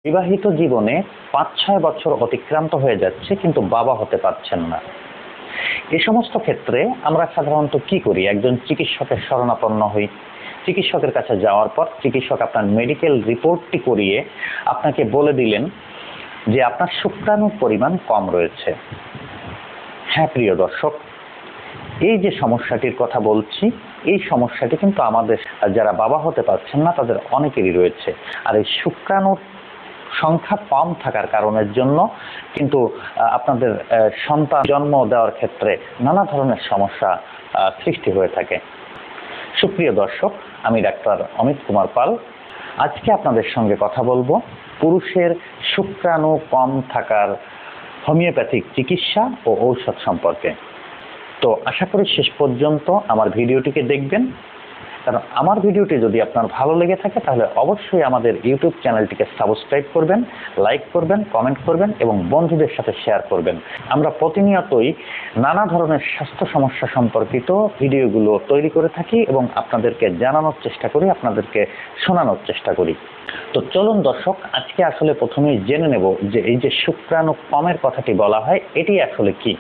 বিবাহিত জীবনে ৫-৬ বছর অতিক্রান্ত হয়ে যাচ্ছে, কিন্তু বাবা হতে পারছেন না। এই সমস্ত ক্ষেত্রে আমরা সাধারণত কি করি? একজন চিকিৎসকের শরণাপন্ন হই। চিকিৎসকের কাছে যাওয়ার পর চিকিৎসক আপনার মেডিকেল রিপোর্টটি করিয়ে আপনাকে বলে দিলেন যে আপনার শুক্রাণুর পরিমাণ কম রয়েছে। হ্যাঁ প্রিয় দর্শক, এই যে সমস্যাটির কথা বলছি, এই সমস্যাটি কিন্তু আমাদের যারা বাবা হতে পারছেন না তাদের অনেকেরই রয়েছে। আর এই শুক্রাণুর সংখ্যা কম থাকার কারণের জন্য কিন্তু আপনাদের সন্তান জন্ম দেওয়ার ক্ষেত্রে নানা ধরনের সমস্যা সৃষ্টি হয়ে থাকে। সুপ্রিয় দর্শক, আমি ডাক্তার অমিত কুমার পাল। আজকে আপনাদের সঙ্গে কথা বলবো পুরুষের শুক্রাণু কম থাকার হোমিওপ্যাথিক চিকিৎসা ও ঔষধ সম্পর্কে। তো আশা করি শেষ পর্যন্ত আমার ভিডিওটিকে দেখবেন, কারণ আমার ভিডিওটি যদি আপনার ভালো লেগে থাকে তাহলে অবশ্যই আমাদের ইউটিউব চ্যানেলটিকে সাবস্ক্রাইব করবেন, লাইক করবেন, কমেন্ট করবেন এবং বন্ধুদের সাথে শেয়ার করবেন। আমরা প্রতিনিয়তই নানা ধরনের স্বাস্থ্য সমস্যা সম্পর্কিত ভিডিওগুলো তৈরি করে থাকি এবং আপনাদেরকে জানানোর চেষ্টা করি, আপনাদেরকে শোনানোর চেষ্টা করি। তো চলুন দর্শক, আজকে আসলে প্রথমেই জেনে নেব যে এই যে শুক্রাণু কমের কথাটি বলা হয়, এটি আসলে কি।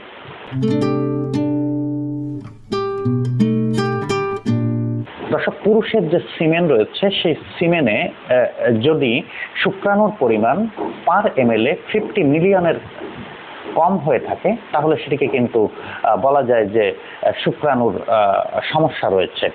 দর্শক, পুরুষের যে সিমেন রয়েছে সেই সিমেনে যদি শুক্রাণুর পরিমাণ পার ml 50 মিলিয়নের কম হয়ে থাকে তাহলে সেটিকে কিন্তু বলা যায় যে শুক্রাণুর সমস্যা রয়েছে।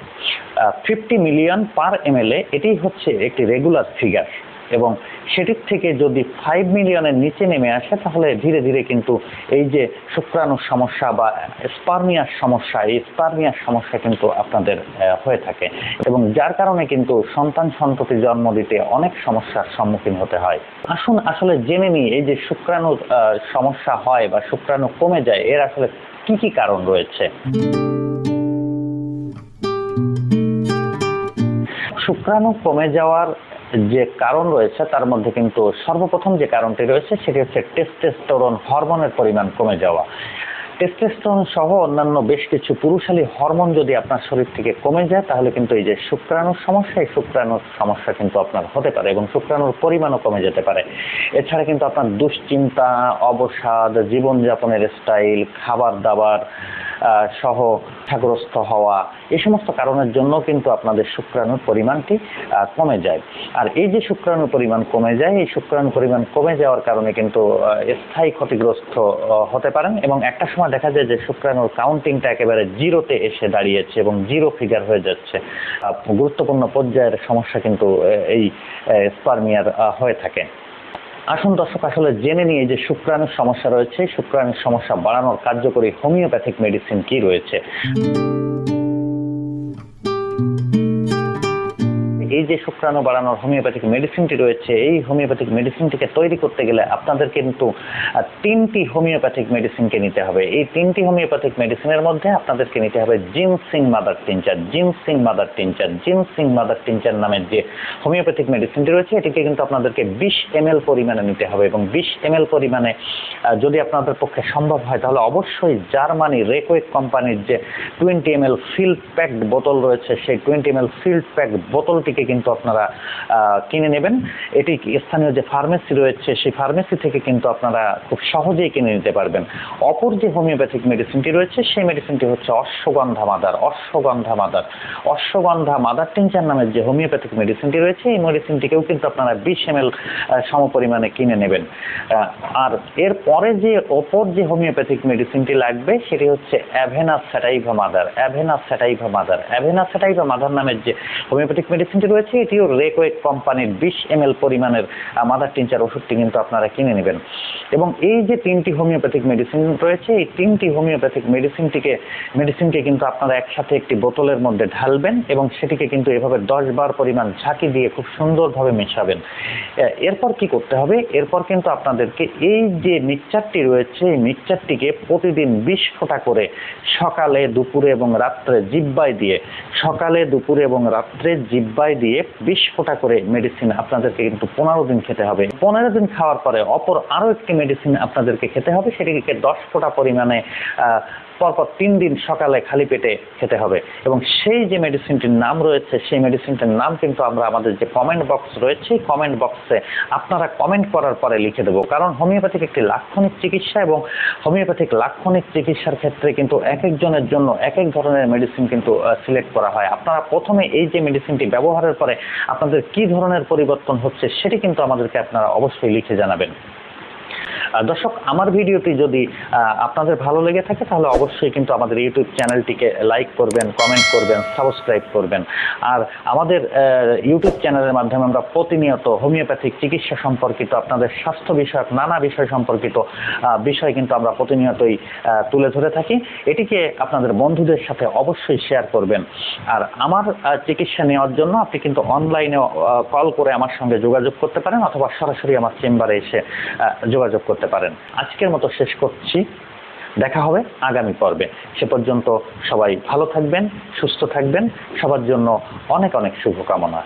50 মিলিয়ন পার ml এটি হচ্ছে একটি রেগুলার ফিগার, এবং সেটির থেকে যদি 5 মিলিয়নের নিচে নেমে আসে তাহলে ধীরে ধীরে কিন্তু এই যে শুক্রাণুর সমস্যা বা স্পার্মিয়ার সমস্যা, এই স্পার্মিয়ার সমস্যা কিন্তু আপনাদের হয়ে থাকে, এবং যার কারণে কিন্তু সন্তান সন্ততি জন্ম দিতে অনেক সমস্যার সম্মুখীন হতে হয়। আসুন আসলে জেনে নিই এই যে শুক্রাণুর সমস্যা হয় বা শুক্রাণু কমে যায়, এর আসলে কি কি কারণ রয়েছে। শুক্রাণু কমে যাওয়ার যে কারণ রয়েছে তার মধ্যে কিন্তু সর্বপ্রথম যে কারণটি রয়েছে সেটি হচ্ছে টেস্টোস্টেরন হরমোনের পরিমাণ কমে যাওয়া। টেস্টোস্টেরন সহ অন্যান্য বেশ কিছু পুরুষালী হরমোন যদি আপনার শরীর থেকে কমে যায় তাহলে কিন্তু এই যে শুক্রাণুর সমস্যা, এই শুক্রাণুর সমস্যা কিন্তু আপনার হতে পারে এবং শুক্রাণুর পরিমাণও কমে যেতে পারে। এছাড়া কিন্তু আপনার দুশ্চিন্তা, অবসাদ, জীবনযাপনের স্টাইল, খাবার দাবার সহ ইচ্ছাগ্রস্ত হওয়া, এই সমস্ত কারণের জন্য কিন্তু আপনাদের শুক্রাণুর পরিমাণটি কমে যায়। আর এই যে শুক্রাণুর পরিমাণ কমে যায়, এই শুক্রাণুর পরিমাণ কমে যাওয়ার কারণে কিন্তু স্থায়ী ক্ষতিগ্রস্ত হতে পারেন, এবং একটা সময় দেখা যায় যে শুক্রাণুর কাউন্টিংটা একেবারে জিরোতে এসে দাঁড়িয়েছে এবং জিরো ফিগার হয়ে যাচ্ছে। গুরুত্বপূর্ণ পর্যায়ের সমস্যা কিন্তু এই স্পার্মিয়ার হয়ে থাকে। আসুন দর্শক, আসলে জেনে নিয়ে যে শুক্রাণুর সমস্যা রয়েছে, শুক্রাণুর সমস্যা বাড়ানোর কার্যকরী হোমিওপ্যাথিক মেডিসিন কি রয়েছে। এই যে শুক্রাণু বাড়ানোর হোমিওপ্যাথিক মেডিসিনটি রয়েছে, এই হোমিওপ্যাথিক মেডিসিনটিকে তৈরি করতে গেলে আপনাদের কিন্তু 3টি হোমিওপ্যাথিক মেডিসিনকে নিতে হবে। এই 3টি হোমিওপ্যাথিক মেডিসিনের মধ্যে আপনাদেরকে নিতে হবে ginseng mother tincture. Ginseng mother tincture, ginseng mother tincture নামের যে হোমিওপ্যাথিক মেডিসিনটি রয়েছে এটিকে কিন্তু আপনাদেরকে 20 ml পরিমাণে নিতে হবে, এবং 20 ml পরিমাণে যদি আপনাদের পক্ষে সম্ভব হয় তাহলে অবশ্যই জার্মানি রেকোয়েক কোম্পানির যে 20 ml ফিল্ড প্যাকড বোতল রয়েছে সেই 20 ml ফিল্ড প্যাকড বোতলটিকে কিন্তু আপনারা কিনে নেবেন। এটি স্থানীয় যে ফার্মেসি রয়েছে সেই ফার্মেসি থেকে কিন্তু আপনারা খুব সহজেই কিনে নিতে পারবেন। অপর যে হোমিওপ্যাথিক মেডিসিনটি রয়েছে সেই মেডিসিনটি হচ্ছে ashwagandha mother. Ashwagandha mother tincture নামের যে হোমিওপ্যাথিক মেডিসিনটি রয়েছে এই মেডিসিনটিকেও কিন্তু আপনারা 20 ml সমপরিমাণে কিনে নেবেন। আর এর পরে যে অপর যে হোমিওপ্যাথিক মেডিসিনটি লাগবে সেটি হচ্ছে অ্যাভেনা স্যাটাইভা মাদার। অ্যাভেনা স্যাটাইভা মাদার নামের যে হোমিওপ্যাথিক মেডিসিনটি রয়েছে এটিও রেকোয়েক কোম্পানির 20 ml পরিমাণের মাদার টিনচার ওষুধটি কিন্তু আপনারা কিনে নেবেন। এবং এই যে 3টি হোমিওপ্যাথিক মেডিসিন রয়েছে এই 3টি হোমিওপ্যাথিক মেডিসিনকে কিন্তু আপনারা একসাথে একটি বোতলের মধ্যে ঢালবেন এবং সেটিকে কিন্তু এভাবে 10 বার পরিমাণ ঝাঁকি দিয়ে খুব সুন্দরভাবে মেশাবেন। এরপর কি করতে হবে? এরপর কিন্তু আপনাদেরকে এই যে মিক্সচারটি রয়েছে এই মিক্সচারটিকে প্রতিদিন 20 ফোঁটা করে সকালে, দুপুরে এবং রাত্রে জিহ্বায় দিয়ে 20 ফোঁটা করে মেডিসিন আপনাদেরকে কিন্তু 15 দিন খেতে হবে। 15 দিন খাওয়ার পরে অপর আরো একটি মেডিসিন আপনাদেরকে খেতে হবে, সেটিকে 10 ফোঁটা পরিমাণে পরপর 3 দিন সকালে খালি পেটে খেতে হবে। এবং সেই যে মেডিসিনটির নাম রয়েছে সেই মেডিসিনটির নাম কিন্তু আমরা আমাদের যে কমেন্ট বক্স রয়েছে কমেন্ট বক্সে আপনারা কমেন্ট করার পরে লিখে দেবো। কারণ হোমিওপ্যাথিক একটি লাক্ষণিক চিকিৎসা এবং হোমিওপ্যাথিক লাক্ষণিক চিকিৎসার ক্ষেত্রে কিন্তু এক একজনের জন্য এক এক ধরনের মেডিসিন কিন্তু সিলেক্ট করা হয়। আপনারা প্রথমে এই যে মেডিসিনটি ব্যবহারের পরে আপনাদের কি ধরনের পরিবর্তন হচ্ছে সেটি কিন্তু আমাদেরকে আপনারা অবশ্যই লিখে জানাবেন। দর্শক, আমার ভিডিওটি যদি আপনাদের ভালো লেগে থাকে তাহলে অবশ্যই কিন্তু আমাদের ইউটিউব চ্যানেলটিকে লাইক করবেন, কমেন্ট করবেন, সাবস্ক্রাইব করবেন। আর আমাদের ইউটিউব চ্যানেলের মাধ্যমে আমরা প্রতিনিয়ত হোমিওপ্যাথিক চিকিৎসা সম্পর্কিত আপনাদের স্বাস্থ্য বিষয়ক নানা বিষয় সম্পর্কিত বিষয় কিন্তু আমরা প্রতিনিয়তই তুলে ধরে থাকি। এটিকে আপনাদের বন্ধুদের সাথে অবশ্যই শেয়ার করবেন। আর আমার চিকিৎসা নেওয়ার জন্য আপনি কিন্তু অনলাইনে কল করে আমার সঙ্গে যোগাযোগ করতে পারেন অথবা সরাসরি আমার চেম্বারে এসে যোগাযোগ করতে পারেন। আজকের মতো শেষ করছি, দেখা হবে আগামী পর্বে। সে পর্যন্ত সবাই ভালো থাকবেন, সুস্থ থাকবেন, সবার জন্য অনেক অনেক শুভকামনা।